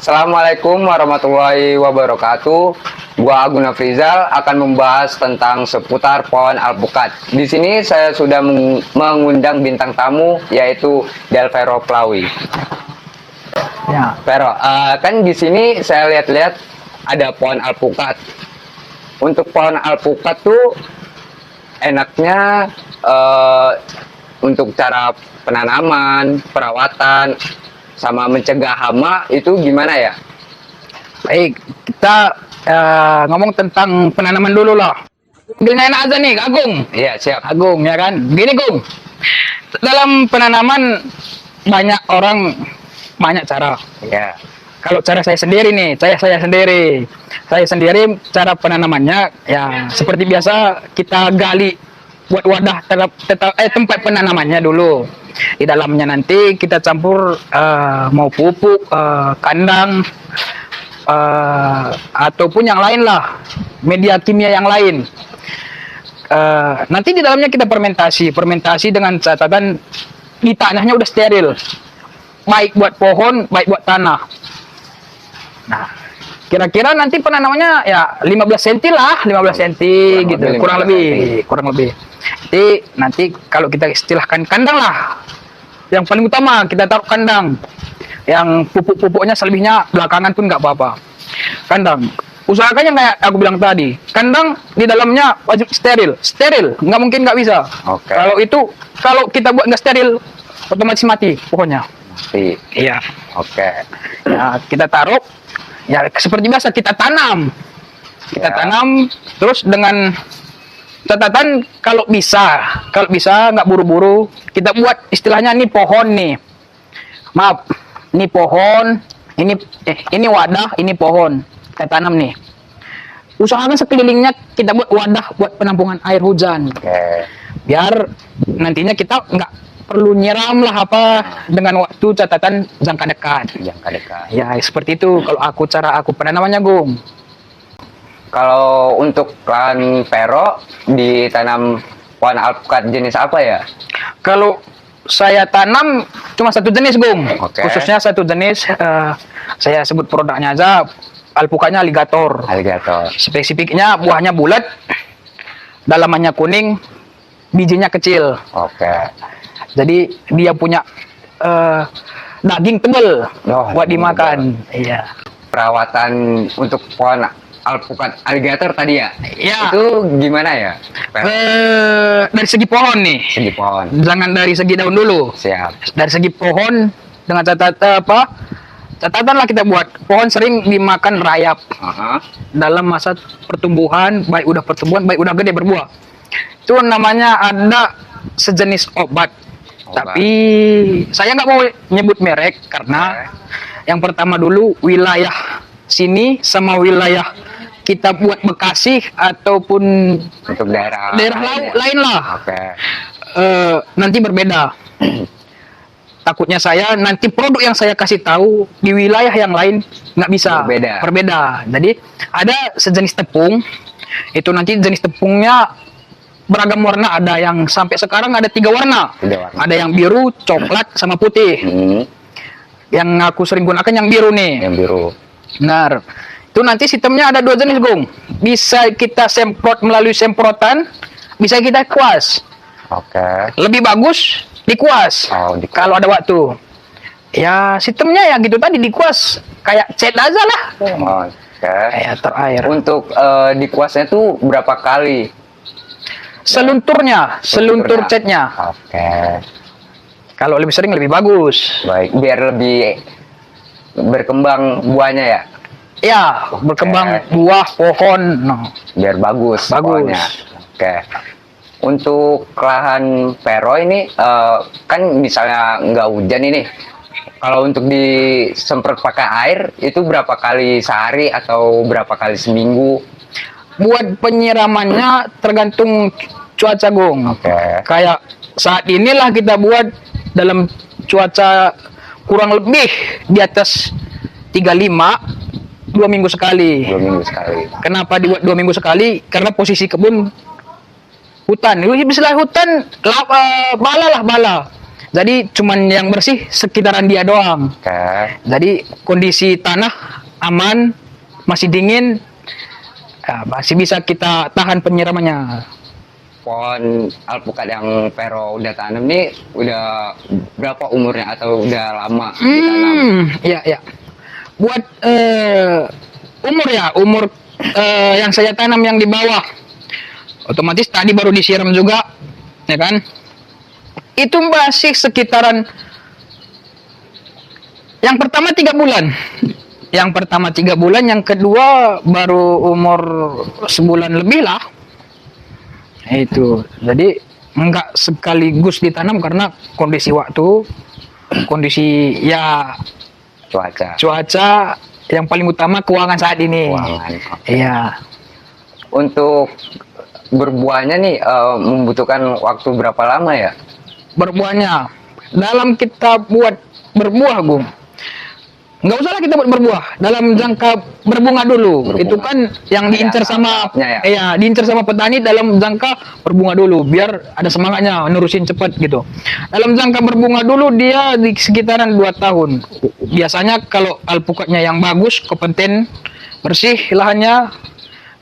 Assalamualaikum warahmatullahi wabarakatuh. Gua Agung Afrizal akan membahas tentang seputar pohon alpukat. Di sini saya sudah mengundang bintang tamu yaitu Del Vero Plawi. Ya, Vero, kan di sini saya lihat-lihat ada pohon alpukat. Untuk pohon alpukat tuh enaknya untuk cara penanaman, perawatan, sama mencegah hama itu gimana ya? baik. Kita ngomong tentang penanaman dulu lah. Panggilnya enak aja nih, Agung. Iya, siap. Agung, ya kan? Gini, Gung. Dalam penanaman banyak orang, banyak cara. Iya. Kalau cara saya sendiri nih, saya sendiri cara penanamannya ya seperti biasa kita gali buat wadah tempat penanamannya dulu. Di dalamnya nanti kita campur mau pupuk, kandang ataupun yang lain lah, media kimia yang lain. Nanti di dalamnya kita fermentasi dengan catatan di tanahnya udah steril, baik buat pohon, baik buat tanah. Nah, kira-kira nanti penanamannya ya 15 cm lah, 15 cm gitu, kurang lebih. Nanti kalau kita istilahkan kandang lah. Yang paling utama kita taruh kandang. Yang pupuk-pupuknya selebihnya belakangan pun nggak apa-apa. Kandang. Usahakan yang kayak aku bilang tadi, kandang di dalamnya wajib steril, nggak mungkin nggak bisa. Oke. Kalau kita buat nggak steril, otomatis mati pohonnya. Iya. Oke. Ya, kita taruh. Ya seperti biasa kita tanam. Ya. Terus dengan catatan kalau bisa nggak buru-buru, kita buat istilahnya ini pohon nih. Maaf, ini pohon, ini wadah, ini pohon. Kita tanam nih. Usahakan sekelilingnya kita buat wadah buat penampungan air hujan. Oke. Biar nantinya kita nggak perlu nyiram lah dengan waktu catatan jangka dekat. Ya, seperti itu kalau cara aku penanamannya, Gung. Kalau untuk lahan Vero ditanam pohon alpukat jenis apa ya? Kalau saya tanam cuma satu jenis, Gung. Oke. Khususnya satu jenis, saya sebut produknya aja, alpukatnya aligator. Spesifiknya buahnya bulat, dalamannya kuning, bijinya kecil. Oke. Jadi dia punya daging tebal buat dimakan. Iya. Perawatan untuk pohon alpukat aligator tadi ya? Iya. Itu gimana ya? Dari segi pohon nih. Segi pohon. Jangan dari segi daun dulu. Siap. Dari segi pohon dengan catatan lah kita buat. Pohon sering dimakan rayap dalam masa pertumbuhan, baik udah gede berbuah. Itu namanya ada sejenis obat. Tapi saya nggak mau nyebut merek karena yang pertama dulu wilayah sini sama wilayah kita buat Bekasi ataupun Untuk daerah lain lah. Oke. Nanti berbeda. Takutnya saya nanti produk yang saya kasih tahu di wilayah yang lain nggak bisa berbeda. Jadi ada sejenis tepung, itu nanti jenis tepungnya beragam warna, ada yang sampai sekarang ada 3 warna. Ada yang biru, coklat, sama putih. Yang aku sering gunakan yang biru nih. Yang biru. Benar. Itu nanti sistemnya ada 2 jenis, Gung. Bisa kita semprot melalui semprotan, bisa kita kuas. Oke. Lebih bagus dikuas. Kalau ada waktu. Ya sistemnya ya gitu tadi, dikuas kayak cat aja lah. Oke. Kayak terair. Untuk dikuasnya tuh berapa kali? Seluntur catnya. Oke. Kalau lebih sering lebih bagus. Baik, biar lebih berkembang buahnya ya. Ya, berkembang buah pohon. No. Biar bagus. Pohonnya. Oke. Untuk lahan Vero ini kan misalnya nggak hujan ini. Kalau untuk disemprot pakai air itu berapa kali sehari atau berapa kali seminggu? Buat penyiramannya tergantung cuaca, Gung. Oke. Kayak saat inilah kita buat dalam cuaca kurang lebih di atas 35, 2 minggu sekali. 2 minggu sekali. Kenapa dibuat 2 minggu sekali? Karena posisi kebun hutan. Istilah hutan bala. Jadi cuman yang bersih sekitaran dia doang. Oke. Jadi kondisi tanah aman, masih dingin, ya, masih bisa kita tahan penyiramannya. Pohon alpukat yang Vero udah tanam nih udah berapa umurnya atau udah lama ditanam? Ya, ya. Buat umur yang saya tanam yang di bawah, otomatis tadi baru disiram juga, ya kan? Itu masih sekitaran yang pertama 3 bulan. Yang pertama 3 bulan, yang kedua baru umur sebulan lebih lah. Itu. Jadi enggak sekaligus ditanam karena kondisi waktu, kondisi ya cuaca yang paling utama keuangan saat ini. Keuangan. Iya. Untuk berbuahnya nih membutuhkan waktu berapa lama ya? Berbuahnya dalam kita buat berbuah, Gung. Nggak usahlah kita buat berbuah, dalam jangka berbunga dulu. Itu kan yang diincar sama ya? diincar sama petani dalam jangka berbunga dulu biar ada semangatnya nerusin cepat gitu. Dalam jangka berbunga dulu dia di sekitaran 2 tahun. Biasanya kalau alpukatnya yang bagus, kompeten, bersih lahannya,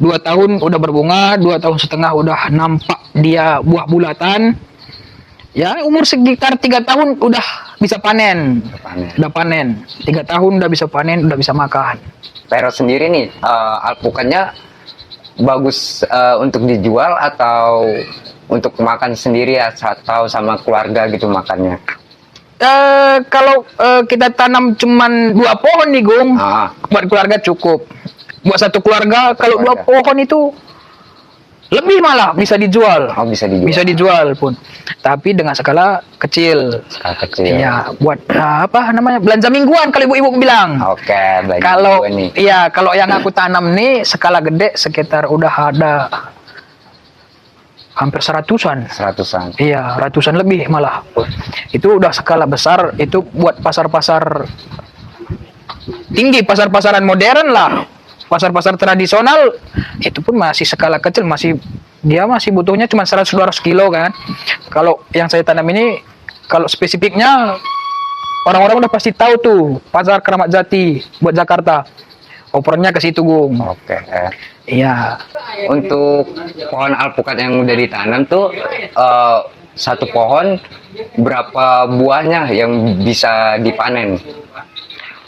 2 tahun udah berbunga, 2,5 tahun udah nampak dia buah bulatan. Ya, umur sekitar 3 tahun udah bisa panen. Udah panen. 3 tahun udah bisa panen, udah bisa makan. Vero sendiri nih, alpukatnya bagus untuk dijual atau untuk makan sendiri atau sama keluarga gitu makannya? Kalau kita tanam cuman 2 pohon nih, Gung, buat keluarga cukup. Buat satu keluarga, kalau 2 pohon itu lebih malah bisa dijual. Oh, bisa dijual. Bisa dijual pun. Tapi dengan skala kecil. Skala kecil. Iya, buat apa namanya? Belanja mingguan kalau ibu-ibu bilang. Oke, kalau nih. Iya, kalau yang aku tanam nih skala gede sekitar udah ada hampir 100-an. Iya, ratusan lebih malah. Itu udah skala besar, itu buat pasar-pasar tinggi, pasar-pasaran modern lah. Pasar-pasar tradisional itu pun masih skala kecil, dia masih butuhnya cuma 100-200 kilo kan. Kalau yang saya tanam ini, kalau spesifiknya orang-orang udah pasti tahu tuh pasar Keramat Jati buat Jakarta. Opernya ke situ, Gung. Oke. Iya. Untuk pohon alpukat yang udah ditanam tuh satu pohon berapa buahnya yang bisa dipanen?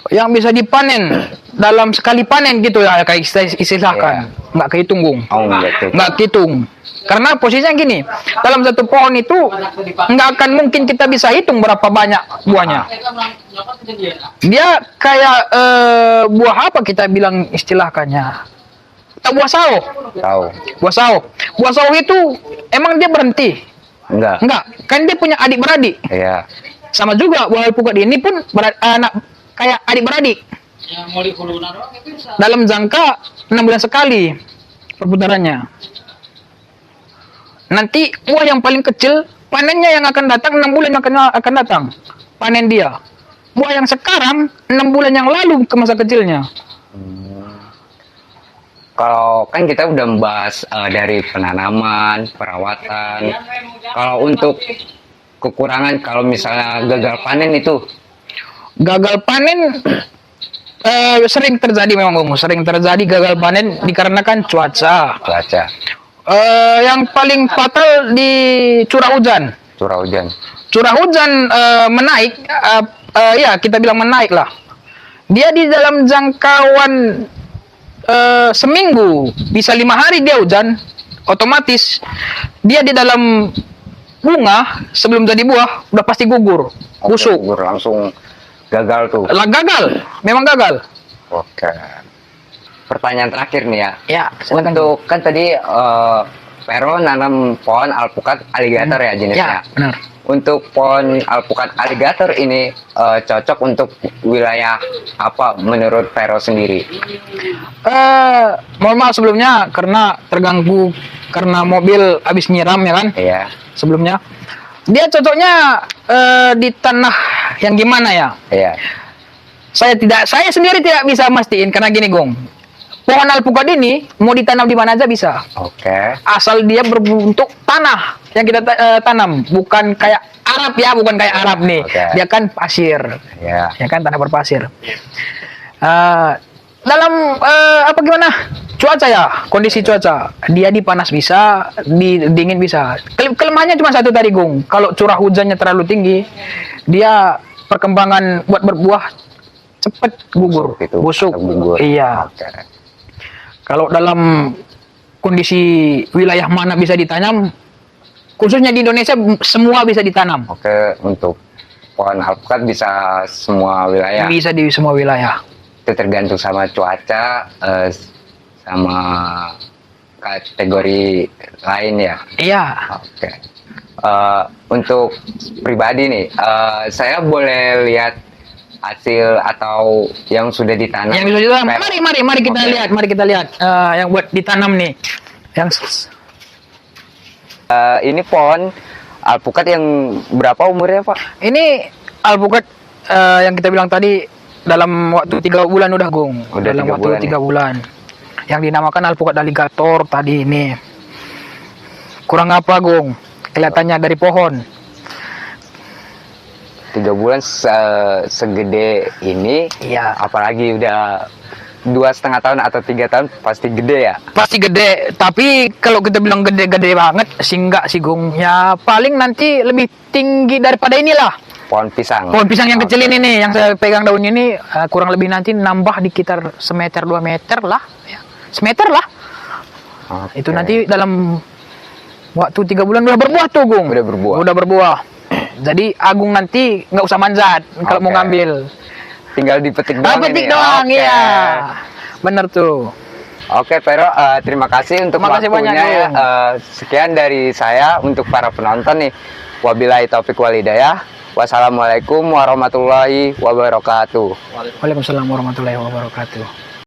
Yang bisa dipanen dalam sekali panen gitu ya, kayak istilahkan. Nggak kehitung, Gung. Oh, nggak kehitung. Karena posisinya gini, dalam satu pohon itu nggak akan mungkin kita bisa hitung berapa banyak buahnya. Dia kayak buah apa kita bilang istilahkannya? Tahu buah sao? Tahu. Buah sao. Buah sao itu emang dia berhenti? Enggak. Kan dia punya adik-beradik. Iya. Sama juga buah alpukat ini pun anak kayak adik-beradik. Dalam jangka 6 bulan sekali perputarannya. Nanti buah yang paling kecil panennya yang akan datang 6 bulan yang akan datang. Panen dia. Buah yang sekarang 6 bulan yang lalu ke masa kecilnya. Kalau kan kita udah membahas dari penanaman, perawatan. Kalau untuk kekurangan, kalau misalnya gagal panen itu? Gagal panen sering terjadi memang, Bung. Sering terjadi gagal panen dikarenakan cuaca. Yang paling fatal di curah hujan. Curah hujan menaik, ya kita bilang menaik lah. Dia di dalam jangkauan seminggu, bisa 5 hari dia hujan, otomatis dia di dalam bunga sebelum jadi buah udah pasti gugur, busuk. Langsung gagal tuh. Gagal, memang gagal. Oke. Pertanyaan terakhir nih ya. Ya, silakan. Untuk kan tadi Vero nanam pohon alpukat aligator ya jenisnya. Ya, benar. Untuk pohon alpukat aligator ini cocok untuk wilayah apa menurut Vero sendiri? Mohon maaf sebelumnya karena terganggu karena mobil habis nyiram ya kan? Iya. Sebelumnya dia cocoknya di tanah yang gimana ya? Iya. Saya sendiri tidak bisa mastiin karena gini, Gong. Pohon alpukat ini mau ditanam di mana aja bisa. Oke. Asal dia berbentuk tanah yang kita tanam, bukan kayak Arab ya, bukan kayak Arab nih. Oke. Dia kan pasir. Ya. Ya kan, tanah berpasir. Dalam apa gimana? Cuaca ya, kondisi cuaca. Dia di panas bisa, di dingin bisa. Kelemahannya cuma satu tadi, Gung. Kalau curah hujannya terlalu tinggi, dia perkembangan buat berbuah cepet gugur, Itu busuk. atau gugur. Iya. Oke. Kalau dalam kondisi wilayah mana bisa ditanam, khususnya di Indonesia semua bisa ditanam. Oke, untuk pohon alpukat bisa semua wilayah. Bisa di semua wilayah. Itu tergantung sama cuaca, sama kategori lain ya. Iya. Oke. Untuk pribadi nih, saya boleh lihat hasil atau yang sudah ditanam. Yang bisa ditanam. Mari kita Oke. lihat, mari kita lihat yang buat ditanam nih. Yang Ini pohon alpukat yang berapa umurnya, Pak? ini alpukat yang kita bilang tadi dalam waktu 3 bulan udah, Gung. Udah Dalam 3 waktu bulan 3 bulan. Yang dinamakan alpukat alligator tadi ini. Kurang apa, Gung? Kelihatannya dari pohon. 3 bulan segede ini. Iya. Apalagi udah 2,5 tahun atau 3 tahun pasti gede ya. Pasti gede, tapi kalau kita bilang gede-gede banget sih enggak sih, Gung. Ya paling nanti lebih tinggi daripada inilah. Pohon pisang. Pohon pisang yang kecil ini nih, yang saya pegang daunnya ini kurang lebih nanti nambah di sekitar semeter 2 meter lah, ya. Semeter lah. Oke. Itu nanti dalam waktu 3 bulan udah berbuah tuh, Gung. Udah berbuah. Udah berbuah. Jadi Agung nanti nggak usah manjat kalau mau Oke. ngambil. Tinggal dipetik doang Petik ini. doang, Oke. iya. Bener tuh. Oke, Pero, terima kasih untuk Makasih waktunya banyak, ya. Gung. Sekian dari saya untuk para penonton nih. Wabillahi taufik walhidayah. Wassalamualaikum warahmatullahi wabarakatuh. Waalaikumsalam warahmatullahi wabarakatuh.